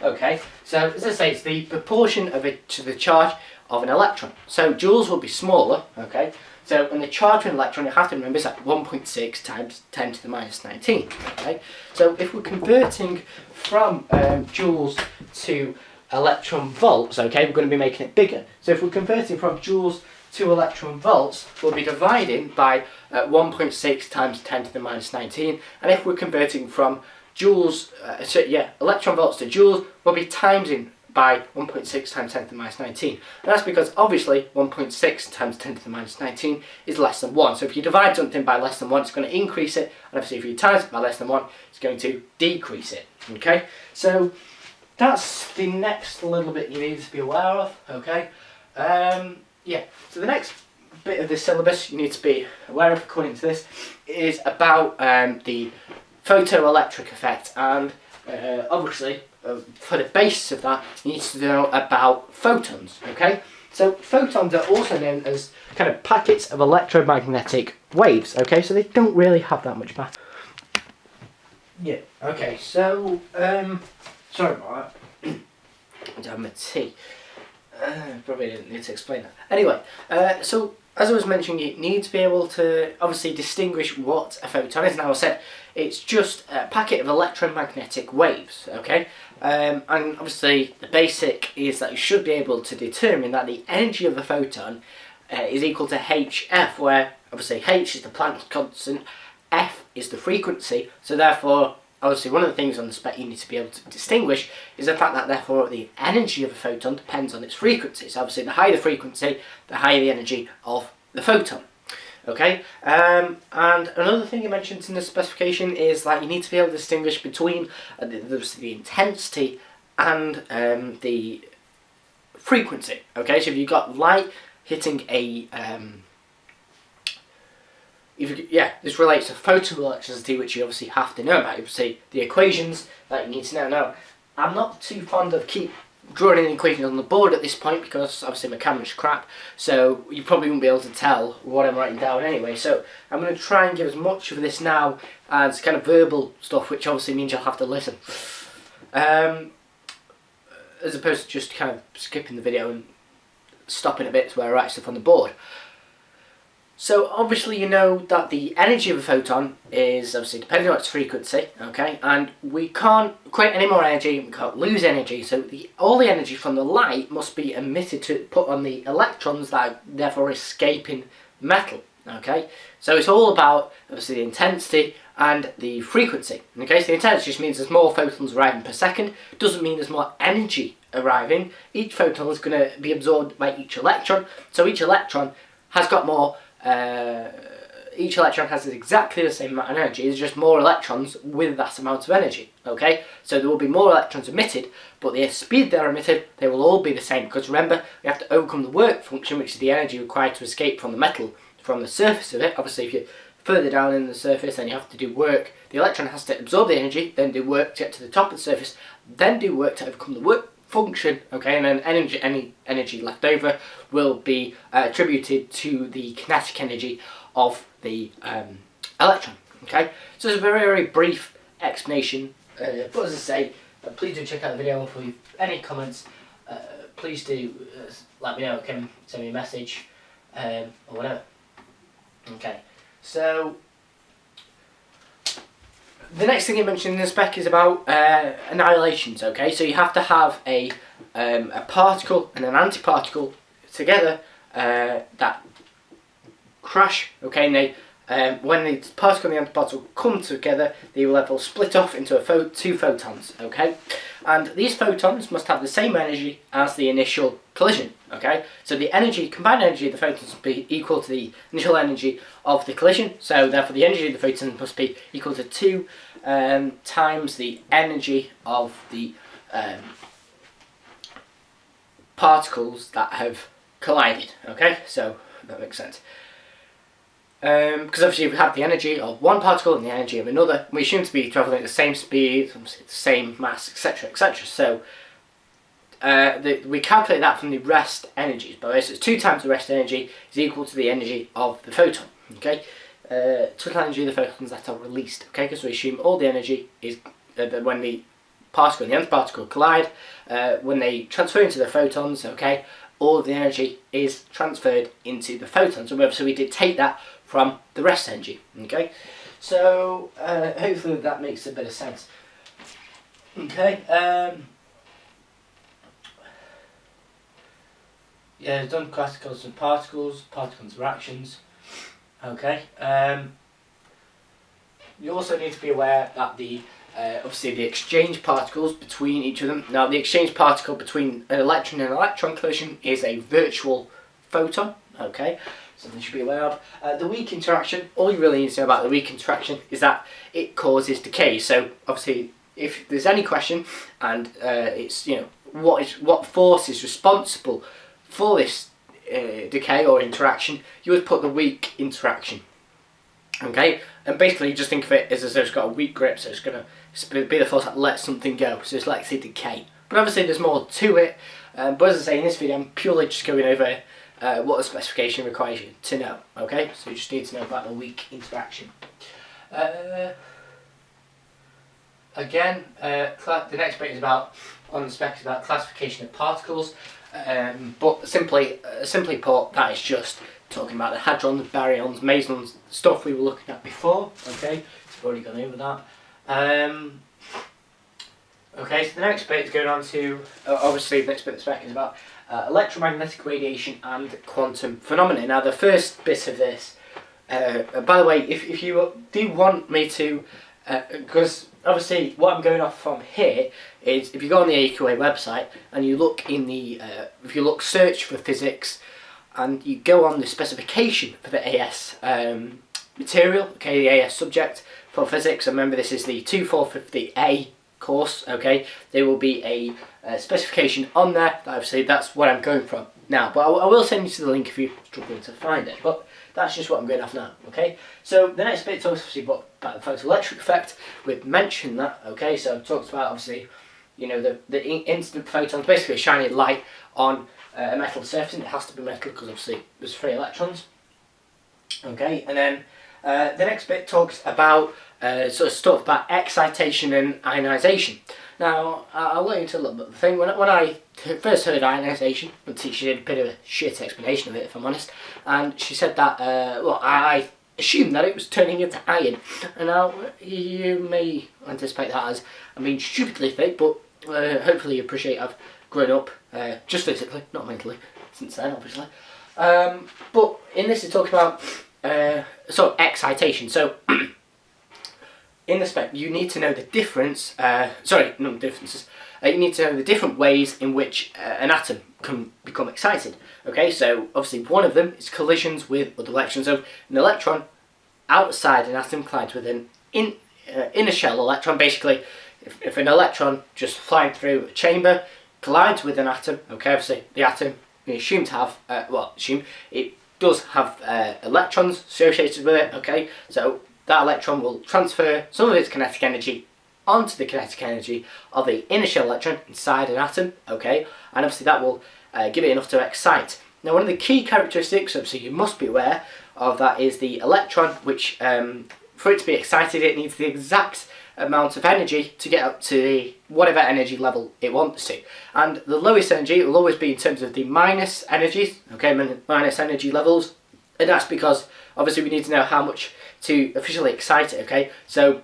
Okay, so as I say, it's the proportion of it to the charge of an electron. So joules will be smaller. Okay, so when the charge of an electron, you have to remember, is at 1.6 times 10 to the minus 19. Okay, so if we're converting from joules to electron volts, okay, we're going to be making it bigger. So if we're converting from joules to electron volts, we'll be dividing by 1.6 times 10 to the minus 19. And if we're converting from joules, electron volts to joules, we'll be timesing by 1.6 times 10 to the minus 19. And that's because obviously 1.6 times 10 to the minus 19 is less than 1. So if you divide something by less than 1, it's going to increase it. And obviously if you times it by less than 1, it's going to decrease it. Okay, so that's the next little bit you need to be aware of. Okay, so the next bit of the syllabus you need to be aware of according to this is about the photoelectric effect, and obviously for the basis of that you need to know about photons. Okay, so photons are also known as kind of packets of electromagnetic waves. Okay, so they don't really have that much mass. Yeah, okay, so sorry about that. I'm having a tea. Probably didn't need to explain that. Anyway, so as I was mentioning, you need to be able to obviously distinguish what a photon is. Now I said it's just a packet of electromagnetic waves, okay? And obviously the basic is that you should be able to determine that the energy of the photon is equal to hf, where obviously h is the Planck's constant, f is the frequency, so therefore obviously one of the things on the spec you need to be able to distinguish is the fact that therefore the energy of a photon depends on its frequency. So obviously the higher the frequency, the higher the energy of the photon. Okay, and another thing it mentions in the specification is that you need to be able to distinguish between the intensity and the frequency. Okay, so if you've got light hitting a this relates to photoelectricity, which you obviously have to know about. You see the equations that you need to know. Now, I'm not too fond of keep drawing an equation on the board at this point because obviously my camera's crap, so you probably won't be able to tell what I'm writing down anyway. So I'm going to try and give as much of this now as kind of verbal stuff, which obviously means you'll have to listen, as opposed to just kind of skipping the video and stopping a bit to where I write stuff on the board. So obviously you know that the energy of a photon is obviously depending on its frequency, okay, and we can't create any more energy, we can't lose energy, so all the energy from the light must be emitted to put on the electrons that are therefore escaping metal, okay. So it's all about obviously the intensity and the frequency, okay. So the intensity just means there's more photons arriving per second, doesn't mean there's more energy arriving. Each photon is going to be absorbed by each electron, so each electron has got more. Each electron has exactly the same amount of energy. There's just more electrons with that amount of energy. Okay, so there will be more electrons emitted, but the speed they're emitted, they will all be the same. Because remember, we have to overcome the work function, which is the energy required to escape from the metal from the surface of it. Obviously, if you're further down in the surface, then you have to do work. The electron has to absorb the energy, then do work to get to the top of the surface, then do work to overcome the work function, okay, and then any energy left over will be attributed to the kinetic energy of the electron, okay. So it's a very, very brief explanation, but as I say, please do check out the video. If you have any comments, please do let me know, can send me a message or whatever. Okay, so the next thing you mentioned in the spec is about annihilations, okay? So you have to have a particle and an antiparticle together that crash, okay? And they, when the particle and the antiparticle come together, they will therefore split off into two photons, okay? And these photons must have the same energy as the initial collision, okay? So the combined energy of the photons must be equal to the initial energy of the collision, so therefore the energy of the photons must be equal to 2 times the energy of the particles that have collided, okay? So that makes sense. Because obviously we have the energy of one particle and the energy of another, we assume to be travelling at the same speed, obviously the same mass, etc, etc. So we calculate that from the rest energies, by the way, so it's 2 times the rest energy is equal to the energy of the photon, okay? Total energy of the photons that are released, okay, because we assume all the energy is when the particle and the antiparticle collide, when they transfer into the photons, okay, all of the energy is transferred into the photons, so we dictate that from the rest energy, okay. So hopefully that makes a bit of sense, okay. Yeah, it's done classicals and particles, particle interactions. Okay. You also need to be aware that obviously the exchange particles between each of them. Now, the exchange particle between an electron and an electron collision is a virtual photon. Okay, something you should be aware of. The weak interaction. All you really need to know about the weak interaction is that it causes decay. So obviously, if there's any question, and it's what force is responsible for this decay or interaction, you would put the weak interaction, okay, and basically just think of it as though it's got a weak grip, so it's going to be the force that lets something go, so it's like say decay. But obviously there's more to it, but as I say, in this video I'm purely just going over what the specification requires you to know, okay, so you just need to know about the weak interaction. Again, the next bit is on the spec is about classification of particles. But simply put, that is just talking about the hadrons, baryons, mesons, stuff we were looking at before. Okay, we've already gone over that. Okay, so the next bit is going on to obviously the next bit of the spec is about electromagnetic radiation and quantum phenomena. Now, the first bit of this, by the way, if you do want me to because obviously what I'm going off from here is if you go on the AQA website and you look in the if you look search for physics and you go on the specification for the AS material, okay, the AS subject for physics. Remember, this is the 2450A course, okay. There will be a specification on there. Obviously, that's what I'm going from now. But I will send you to the link if you're struggling to find it. But that's just what I'm going off now, okay. So the next bit talks obviously about the photoelectric effect. We've mentioned that, okay. So it talks about obviously, you know, the instant photons basically shining light on a metal surface, and it has to be metal because obviously there's free electrons, okay. And then the next bit talks about sort of stuff about excitation and ionization. Now, I'll let you into a little bit of the thing. When I first heard ionization, the teacher did a bit of a shit explanation of it, if I'm honest, and she said that, well, I assumed that it was turning into iron, and now you may anticipate that as I mean stupidly thick, but hopefully you appreciate I've grown up, just physically, not mentally, since then, obviously. But in this it's talking about sort of excitation. So in the spec, you need to know the difference. Sorry, no differences. You need to know the different ways in which an atom can become excited. Okay, so obviously one of them is collisions with other electrons. So an electron outside an atom collides with an inner shell electron. Basically, if an electron just flying through a chamber collides with an atom, okay, obviously the atom we assume to have, assume it does have electrons associated with it, okay, so that electron will transfer some of its kinetic energy onto the kinetic energy of the inner shell electron inside an atom, okay, and obviously that will give it enough to excite. Now, one of the key characteristics, obviously you must be aware of that, is the electron, which for it to be excited it needs the exact amount of energy to get up to the whatever energy level it wants to, and the lowest energy will always be in terms of the minus energies, okay, minus energy levels, and that's because obviously we need to know how much to officially excite it, okay. So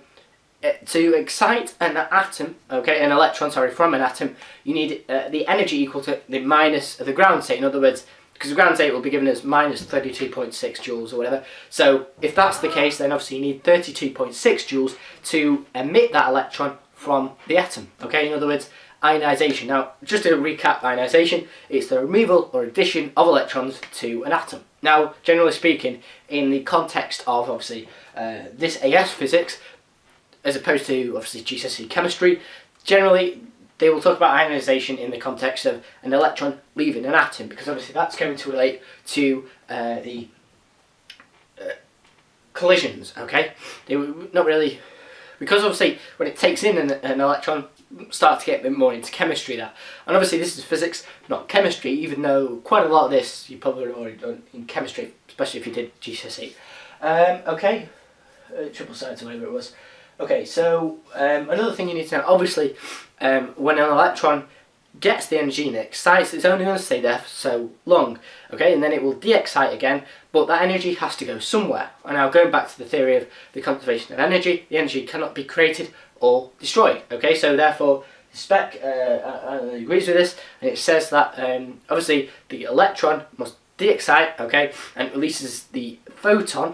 to excite an atom, okay, an electron, sorry, from an atom, you need the energy equal to the minus of the ground state. In other words, because the ground state will be given as minus 32.6 joules or whatever. So if that's the case, then obviously you need 32.6 joules to emit that electron from the atom, okay. In other words, ionization. Now, just to recap, ionization, it's the removal or addition of electrons to an atom. Now, generally speaking, in the context of obviously this AS physics, as opposed to obviously GCSE chemistry, generally they will talk about ionization in the context of an electron leaving an atom, because obviously that's going to relate to the collisions, okay? They were not really, because obviously when it takes in an electron, start to get a bit more into chemistry there. And obviously this is physics, not chemistry, even though quite a lot of this you probably already done in chemistry, especially if you did GCSE. Okay, triple science or whatever it was. Okay, so another thing you need to know, obviously, when an electron gets the energy and it excites, it's only going to stay there for so long, okay, and then it will de-excite again, but that energy has to go somewhere. And now going back to the theory of the conservation of energy, the energy cannot be created or destroyed, okay, so therefore the spec agrees with this, and it says that obviously the electron must de-excite, okay, and releases the photon,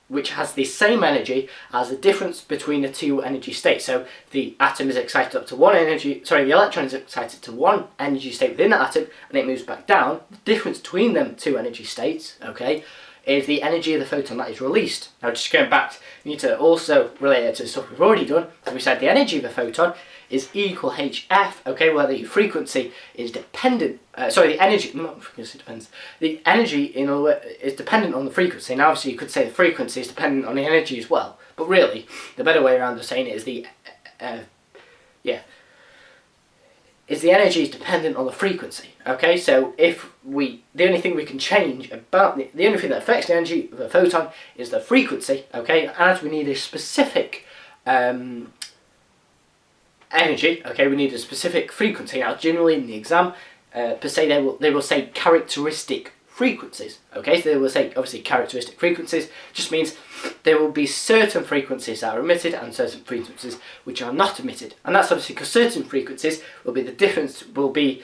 which has the same energy as the difference between the two energy states. So the atom is excited up to one energy, sorry, the electron is excited to one energy state within that atom, and it moves back down. The difference between them two energy states, okay, is the energy of the photon that is released. Now, just going back, you need to also relate it to the stuff we've already done. So we said the energy of a photon is E equal hf, okay, where the frequency is dependent, sorry, the energy, not frequency depends, the energy is dependent on the frequency. Now obviously you could say the frequency is dependent on the energy as well, but really, the better way around of saying it is the energy is dependent on the frequency, okay, so if the only thing we can change about, the only thing that affects the energy of a photon is the frequency, okay, as we need a specific energy, okay, we need a specific frequency. Now generally in the exam, per se, they will say characteristic frequencies, okay, so they will say obviously characteristic frequencies just means there will be certain frequencies that are emitted and certain frequencies which are not emitted, and that's obviously because certain frequencies will be the difference, will be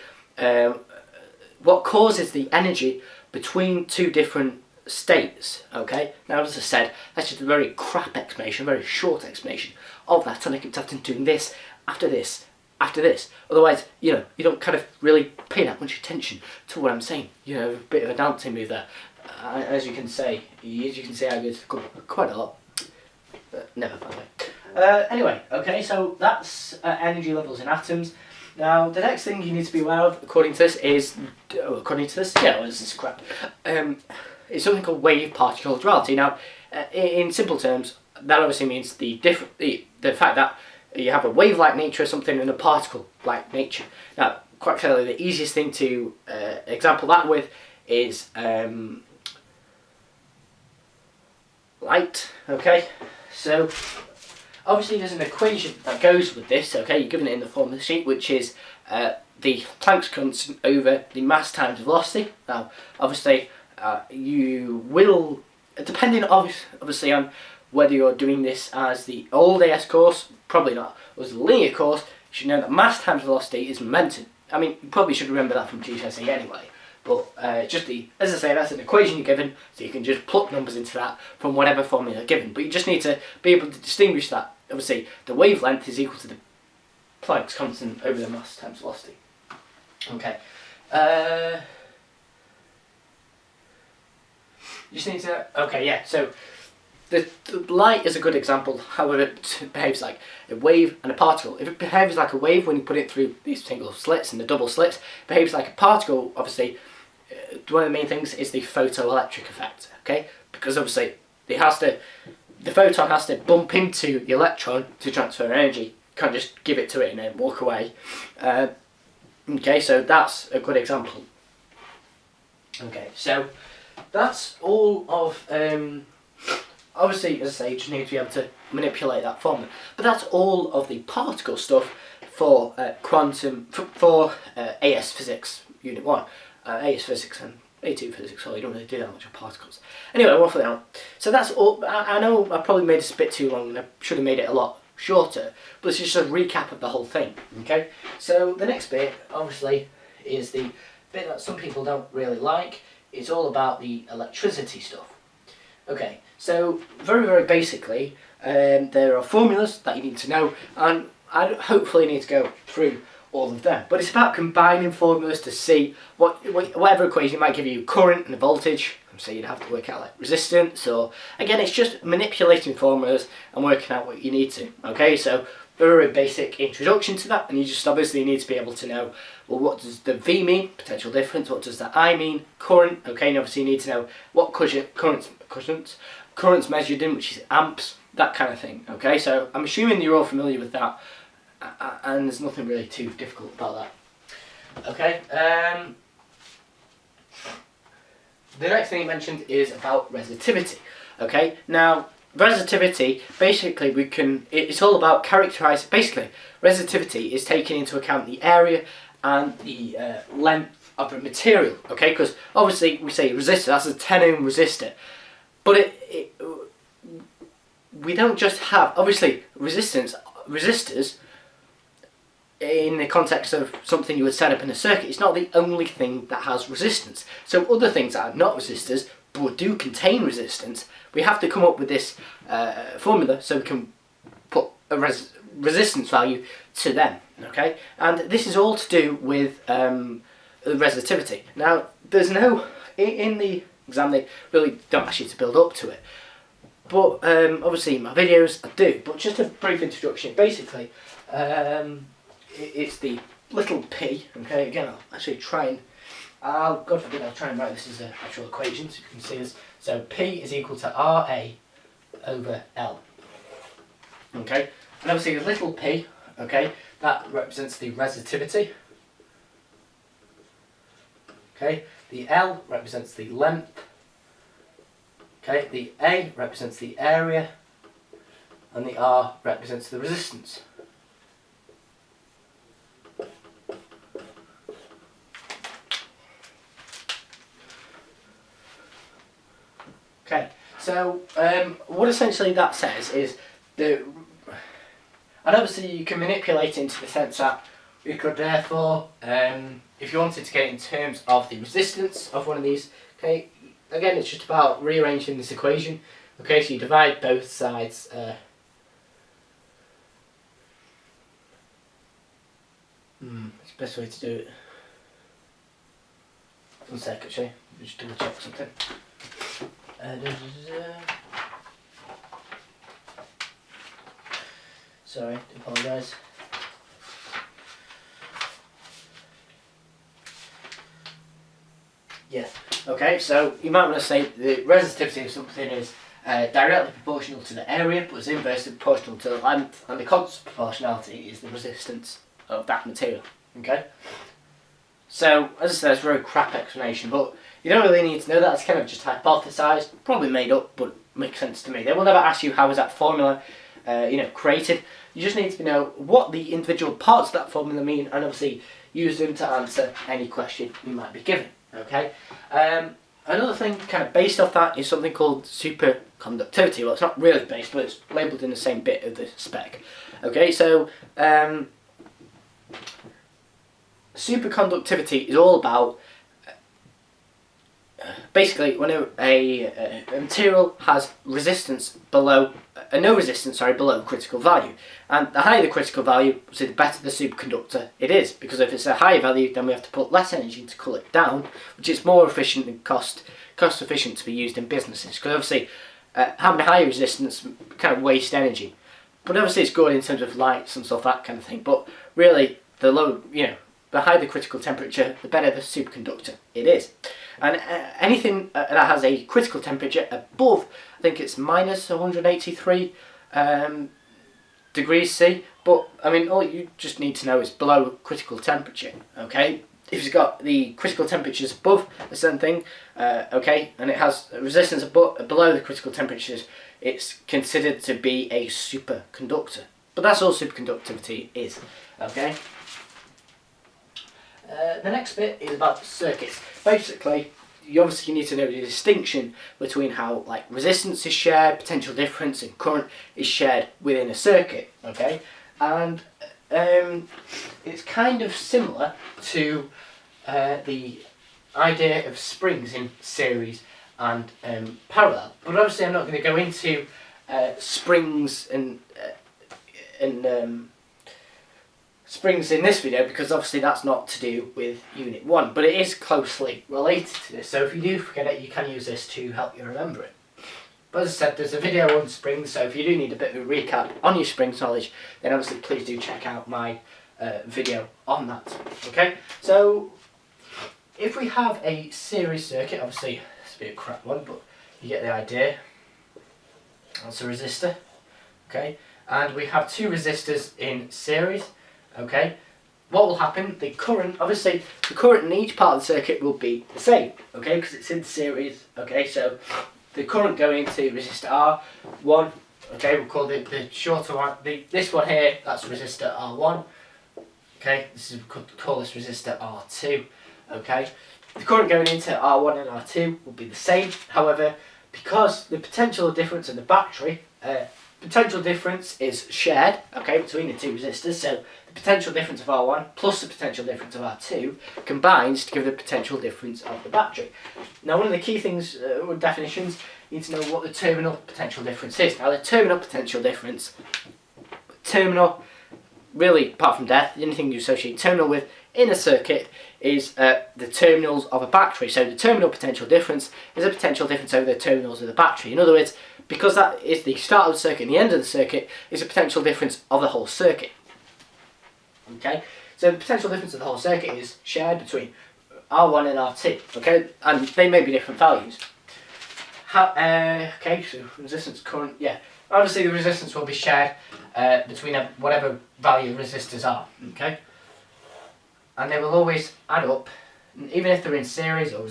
what causes the energy between two different states. Okay, now as I said, that's just a very crap explanation, a very short explanation of that, and I kept having to do this after this after this. Otherwise, you don't kind of really pay that much attention to what I'm saying. A bit of a dancing move there. As you can see, I go through quite a lot. Never mind. Anyway, okay, so that's energy levels in atoms. Now, the next thing you need to be aware of, according to this, is this is crap. It's something called wave-particle duality. Now, in simple terms, that obviously means the fact that you have a wave-like nature of something and a particle-like nature. Now, quite clearly, the easiest thing to example that with is light. Okay, so obviously there's an equation that goes with this. Okay, you're given it in the form of the sheet, which is the Planck's constant over the mass times velocity. Now, obviously, you will, depending obviously on whether you're doing this as the old AS course, probably not, or as the linear course, you should know that mass times velocity is momentum. I mean, you probably should remember that from GCSE anyway. But as I say, that's an equation you're given, so you can just plug numbers into that from whatever formula you're given. But you just need to be able to distinguish that. Obviously, the wavelength is equal to the Planck's constant over the mass times velocity. Okay. You just need to. Okay, yeah. So the light is a good example. However, it behaves like a wave and a particle. If it behaves like a wave when you put it through these single slits and the double slits, it behaves like a particle. Obviously, one of the main things is the photoelectric effect. Okay, because obviously the photon has to bump into the electron to transfer energy. You can't just give it to it and then walk away. Okay, so that's a good example. Okay, so that's all of. Obviously, as I say, you just need to be able to manipulate that formula. But that's all of the particle stuff for for AS Physics Unit 1. AS Physics and A2 Physics, so you don't really do that much of particles. Anyway, waffling on. So that's all. I know I probably made this a bit too long and I should have made it a lot shorter, but it's just a recap of the whole thing. Okay, so the next bit, obviously, is the bit that some people don't really like. It's all about the electricity stuff. Okay, so very basically, there are formulas that you need to know, and I hopefully need to go through all of them. But it's about combining formulas to see whatever equation might give you current and a voltage. So you'd have to work out like resistance, or again, it's just manipulating formulas and working out what you need to. Okay, so very basic introduction to that, and you just obviously need to be able to know, well, what does the V mean, potential difference, what does the I mean, current, okay, and obviously you need to know what current's measured in, which is amps, that kind of thing. Okay, so I'm assuming you're all familiar with that, and there's nothing really too difficult about that. Okay, the next thing you mentioned is about resistivity. Okay, now resistivity, basically it's all about characterising, basically resistivity is taking into account the area and the length of a material, okay, because obviously we say resistor, that's a 10 ohm resistor, but we don't just have, obviously resistors in the context of something you would set up in a circuit, it's not the only thing that has resistance. So other things that are not resistors but do contain resistance, we have to come up with this formula so we can put a resistance value to them. Okay, and this is all to do with resistivity. Now, there's no in the exam they really don't ask you to build up to it, but obviously in my videos I do. But just a brief introduction. Basically, it's the little p. Okay, again I'll actually try and God forbid I'll try and write this as an actual equation so you can see this. So P is equal to RA over L. Okay, and obviously the little p, okay, that represents the resistivity. Okay, the L represents the length. Okay, the A represents the area, and the R represents the resistance. Okay, so what essentially that says is and obviously you can manipulate it into the sense that we could therefore, if you wanted to get it in terms of the resistance of one of these, okay, again, it's just about rearranging this equation. Okay, so you divide both sides. It's the best way to do it. 1 sec, actually. Just double check something. Sorry, apologise. Yeah. Okay, so you might want to say the resistivity of something is directly proportional to the area, but it's inversely proportional to the length, and the constant proportionality is the resistance of that material. Okay. So, as I said, it's a very crap explanation, but you don't really need to know that. It's kind of just hypothesised, probably made up, but makes sense to me. They will never ask you how is that formula, created. You just need to know what the individual parts of that formula mean, and obviously use them to answer any question you might be given. Okay. Another thing, kind of based off that, is something called superconductivity. Well, it's not really based, but it's labelled in the same bit of the spec. Okay, so superconductivity is all about basically when a material has resistance below no resistance below critical value, and the higher the critical value, so the better the superconductor it is, because if it's a higher value then we have to put less energy to cool it down, which is more efficient and cost efficient to be used in businesses, because obviously having a higher resistance kind of waste energy, but obviously it's good in terms of lights and stuff, that kind of thing, but really the low, the higher the critical temperature, the better the superconductor it is. And anything that has a critical temperature above, I think it's minus 183 degrees C, but I mean all you just need to know is below critical temperature. Okay, if it's got the critical temperatures above a certain thing, okay, and it has resistance below the critical temperatures, it's considered to be a superconductor. But that's all superconductivity is. Okay. The next bit is about circuits. Basically, you obviously need to know the distinction between how resistance is shared, potential difference, and current is shared within a circuit. Okay, and it's kind of similar to the idea of springs in series and parallel. But obviously, I'm not going to go into springs and springs in this video, because obviously that's not to do with Unit 1, but it is closely related to this, so if you do forget it, you can use this to help you remember it. But as I said, there's a video on springs, so if you do need a bit of a recap on your springs knowledge, then obviously please do check out my video on that. Okay, so if we have a series circuit, obviously it's a bit of a crap one, but you get the idea. That's a resistor, okay, and we have two resistors in series. Okay, what will happen? The current, obviously, the current in each part of the circuit will be the same. Okay, because it's in series. Okay, so the current going into resistor R1. Okay, we'll call the shorter one. This one here, that's resistor R1. Okay, we could call this resistor R2. Okay, the current going into R1 and R2 will be the same. However, because the potential difference in the battery, potential difference is shared, okay, between the two resistors, so the potential difference of R1 plus the potential difference of R2 combines to give the potential difference of the battery. Now, one of the key things with definitions, you need to know what the terminal potential difference is. Now, the terminal potential difference, really, apart from death, the only thing you associate terminal with in a circuit is the terminals of a battery. So the terminal potential difference is a potential difference over the terminals of the battery. In other words, because that is the start of the circuit and the end of the circuit, is a potential difference of the whole circuit. Okay, so the potential difference of the whole circuit is shared between R1 and R2. Okay, and they may be different values. Okay, so resistance, current, yeah. Obviously, the resistance will be shared between whatever value resistors are. Okay, and they will always add up, even if they're in series or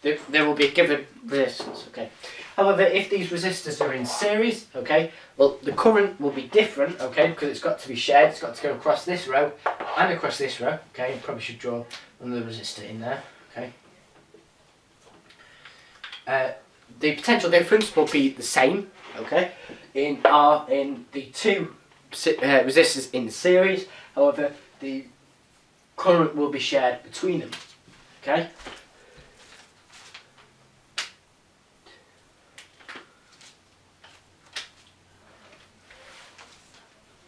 there will be a given resistance. Okay. However, if these resistors are in series, okay, well, the current will be different, okay, because it's got to be shared. It's got to go across this row and across this row. Okay, you probably should draw another resistor in there. Okay. The potential difference will be the same, okay, in the two resistors in series. However, the current will be shared between them. Okay.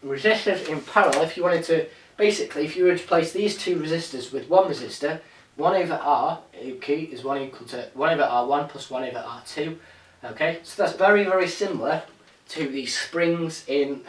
resistors in parallel, if you wanted to, basically, if you were to place these two resistors with one resistor, 1 over R, okay, is 1 equal to 1 over R1 plus 1 over R2. Okay, so that's very, very similar to the springs in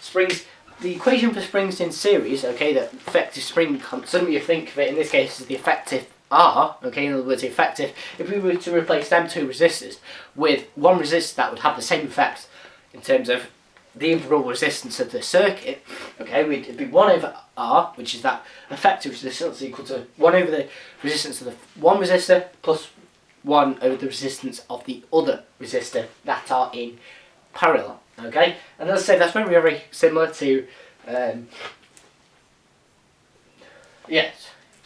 springs. The equation for springs in series, okay, the effective spring constant, you think of it in this case as the effective R, okay, in other words, the effective, if we were to replace them two resistors with one resistor that would have the same effect in terms of the integral resistance of the circuit, okay, it'd be 1 over R, which is that effective resistance, equal to 1 over the resistance of the one resistor plus 1 over the resistance of the other resistor that are in parallel. Okay, and as I say, that's very, very similar to the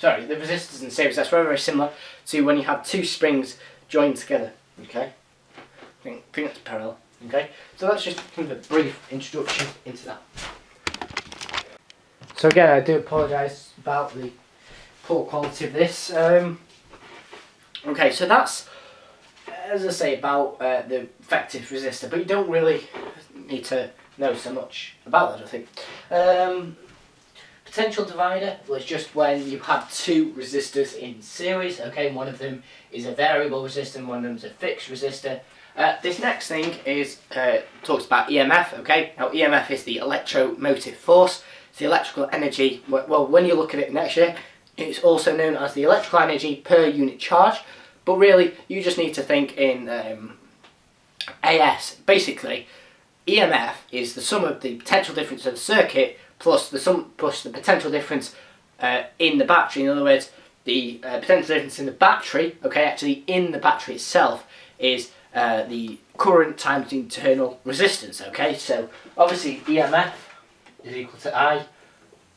resistors in series. That's very, very similar to when you have two springs joined together. Okay, I think that's parallel. Okay, so that's just kind of a brief introduction into that. So again, I do apologise about the poor quality of this. Okay, so that's, as I say, about the effective resistor, but you don't really need to know so much about that, I think. Potential divider was just when you have two resistors in series, okay, and one of them is a variable resistor and one of them is a fixed resistor. This next thing is talks about EMF, okay. Now EMF is the electromotive force. It's the electrical energy, well, when you look at it next year, it's also known as the electrical energy per unit charge, but really you just need to think in AS. Basically, EMF is the sum of the potential difference of the circuit plus the potential difference in the battery. In other words, the potential difference in the battery, okay, actually in the battery itself, is the current times the internal resistance, okay. So obviously EMF is equal to I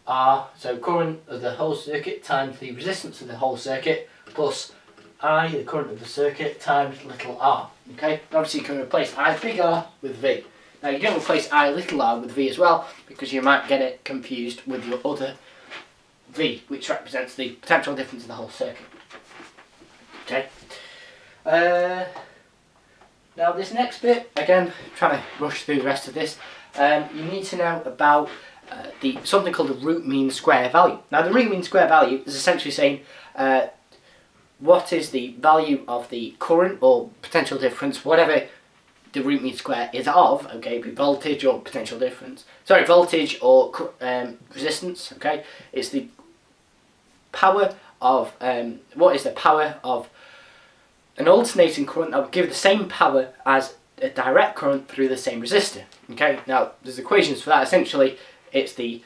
R, so current of the whole circuit times the resistance of the whole circuit plus I, the current of the circuit, times little r. Okay, and obviously you can replace I big R with V. Now you don't replace I little r with V as well, because you might get it confused with your other V, which represents the potential difference of the whole circuit. Okay. Now this next bit, again, trying to rush through the rest of this, you need to know about something called the root mean square value. Now the root mean square value is essentially saying what is the value of the current or potential difference, whatever the root mean square is of, okay, be voltage or potential difference. Sorry, voltage or resistance, okay. It's the power of, what is the power of an alternating current that would give the same power as a direct current through the same resistor. Okay, now there's equations for that. Essentially, it's the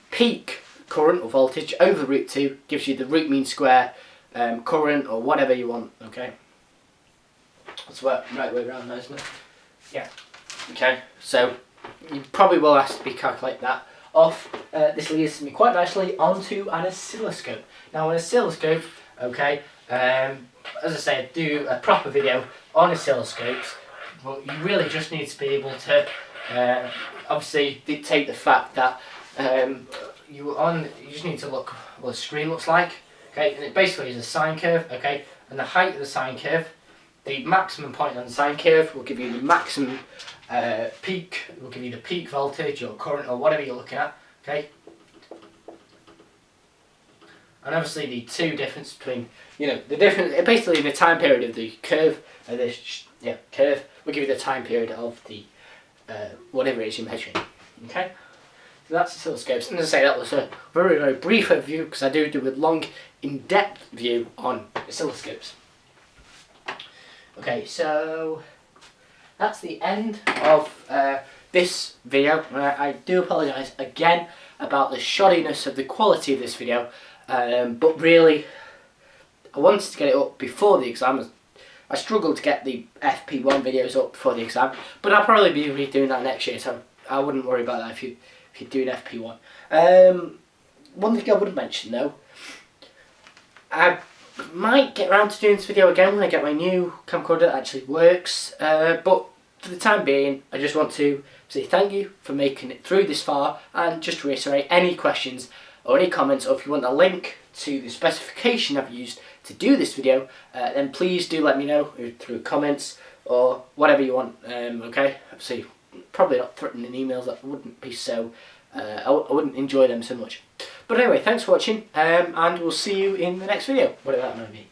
peak current or voltage over root 2 gives you the root mean square current or whatever you want. Okay, that's the right way around, isn't it? Yeah. Okay, so you probably will have to calculate that off. This leads me quite nicely onto an oscilloscope. Now, an oscilloscope, okay. As I say, I do a proper video on oscilloscopes, but you really just need to be able to obviously dictate the fact that you just need to look what the screen looks like, okay, and it basically is a sine curve, okay, and the height of the sine curve, the maximum point on the sine curve will give you the maximum peak, will give you the peak voltage or current or whatever you're looking at, okay. And obviously the two difference between, the difference, basically the time period of the curve, curve will give you the time period of the whatever it is you're measuring. Okay, so that's oscilloscopes. And as I say, that was a very, very brief overview because I do a long, in-depth view on oscilloscopes. Okay, so that's the end of this video. I do apologise again about the shoddiness of the quality of this video. But really, I wanted to get it up before the exam. I struggled to get the FP1 videos up before the exam, but I'll probably be redoing that next year, so I wouldn't worry about that if you're doing FP1. One thing I would mention though, I might get around to doing this video again when I get my new camcorder that actually works, but for the time being, I just want to say thank you for making it through this far, and just to reiterate, any questions or any comments, or if you want a link to the specification I've used to do this video, then please do let me know through comments or whatever you want. Okay, obviously probably not threatening emails. That wouldn't be so. I wouldn't enjoy them so much. But anyway, thanks for watching, and we'll see you in the next video, whatever that may be.